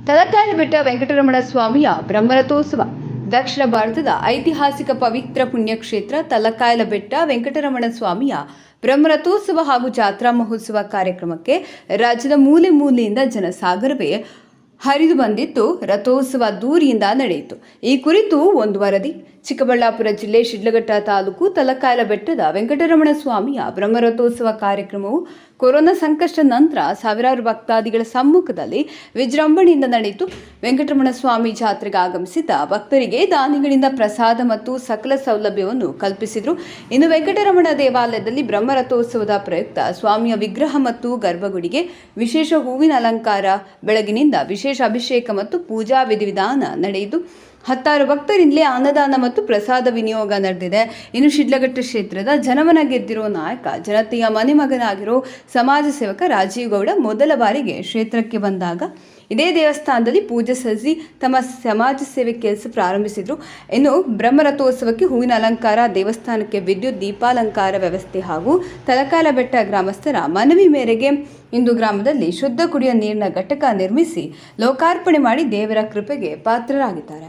ತಲಕಾಯಲ ಬೆಟ್ಟ ವೆಂಕಟರಮಣ ಸ್ವಾಮಿಯ ಬ್ರಹ್ಮರಥೋತ್ಸವ. ದಕ್ಷಿಣ ಭಾರತದ ಐತಿಹಾಸಿಕ ಪವಿತ್ರ ಪುಣ್ಯಕ್ಷೇತ್ರ ತಲಕಾಯಲ ಬೆಟ್ಟ ವೆಂಕಟರಮಣ ಸ್ವಾಮಿಯ ಬ್ರಹ್ಮರಥೋತ್ಸವ ಹಾಗೂ ಜಾತ್ರಾ ಮಹೋತ್ಸವ ಕಾರ್ಯಕ್ರಮಕ್ಕೆ ರಾಜ್ಯದ ಮೂಲೆ ಮೂಲೆಯಿಂದ ಜನಸಾಗರವೇ ಹರಿದು ಬಂದಿದ್ದು ರಥೋತ್ಸವ ಅದ್ದೂರಿಯಿಂದ ನಡೆಯಿತು. ಈ ಕುರಿತು ಒಂದು ವರದಿ. ಚಿಕ್ಕಬಳ್ಳಾಪುರ ಜಿಲ್ಲೆ ಶಿಡ್ಲಘಟ್ಟ ತಾಲೂಕು ತಲಕಾಯಲ ಬೆಟ್ಟದ ವೆಂಕಟರಮಣ ಸ್ವಾಮಿಯ ಬ್ರಹ್ಮರಥೋತ್ಸವ ಕಾರ್ಯಕ್ರಮವು ಕೊರೋನಾ ಸಂಕಷ್ಟ ನಂತರ ಸಾವಿರಾರು ಭಕ್ತಾದಿಗಳ ಸಮ್ಮುಖದಲ್ಲಿ ವಿಜೃಂಭಣೆಯಿಂದ ನಡೆಯಿತು. ವೆಂಕಟರಮಣ ಸ್ವಾಮಿ ಜಾತ್ರೆಗೆ ಆಗಮಿಸಿದ ಭಕ್ತರಿಗೆ ದಾನಿಗಳಿಂದ ಪ್ರಸಾದ ಮತ್ತು ಸಕಲ ಸೌಲಭ್ಯವನ್ನು ಕಲ್ಪಿಸಿದರು. ಇನ್ನು ವೆಂಕಟರಮಣ ದೇವಾಲಯದಲ್ಲಿ ಬ್ರಹ್ಮರಥೋತ್ಸವದ ಪ್ರಯುಕ್ತ ಸ್ವಾಮಿಯ ವಿಗ್ರಹ ಮತ್ತು ಗರ್ಭಗುಡಿಗೆ ವಿಶೇಷ ಹೂವಿನ ಅಲಂಕಾರ, ಬೆಳಗಿನಿಂದ ವಿಶೇಷ ಅಭಿಷೇಕ ಮತ್ತು ಪೂಜಾ ವಿಧಿವಿಧಾನ ನಡೆಯಿತು. ಹತ್ತಾರು ಭಕ್ತರಿಂದಲೇ ಅನ್ನದಾನ ಮತ್ತು ಪ್ರಸಾದ ವಿನಿಯೋಗ ನಡೆದಿದೆ. ಇನ್ನು ಶಿಡ್ಲಘಟ್ಟ ಕ್ಷೇತ್ರದ ಜನಮನ ಗೆದ್ದಿರೋ ನಾಯಕ, ಜನತೆಯ ಮನೆ ಮಗನಾಗಿರೋ ಸಮಾಜ ಸೇವಕ ರಾಜೀವ್ ಗೌಡ ಮೊದಲ ಬಾರಿಗೆ ಕ್ಷೇತ್ರಕ್ಕೆ ಬಂದಾಗ ಇದೇ ದೇವಸ್ಥಾನದಲ್ಲಿ ಪೂಜೆ ಸಲ್ಲಿಸಿ ತಮ್ಮ ಸಮಾಜ ಸೇವೆ ಕೆಲಸ ಪ್ರಾರಂಭಿಸಿದರು. ಇನ್ನು ಬ್ರಹ್ಮರಥೋತ್ಸವಕ್ಕೆ ಹೂವಿನ ಅಲಂಕಾರ, ದೇವಸ್ಥಾನಕ್ಕೆ ವಿದ್ಯುತ್ ದೀಪಾಲಂಕಾರ ವ್ಯವಸ್ಥೆ ಹಾಗೂ ತಲಕಾಯಲ ಬೆಟ್ಟ ಗ್ರಾಮಸ್ಥರ ಮನವಿ ಮೇರೆಗೆ ಇಂದು ಗ್ರಾಮದಲ್ಲಿ ಶುದ್ಧ ಕುಡಿಯುವ ನೀರಿನ ಘಟಕ ನಿರ್ಮಿಸಿ ಲೋಕಾರ್ಪಣೆ ಮಾಡಿ ದೇವರ ಕೃಪೆಗೆ ಪಾತ್ರರಾಗಿದ್ದಾರೆ.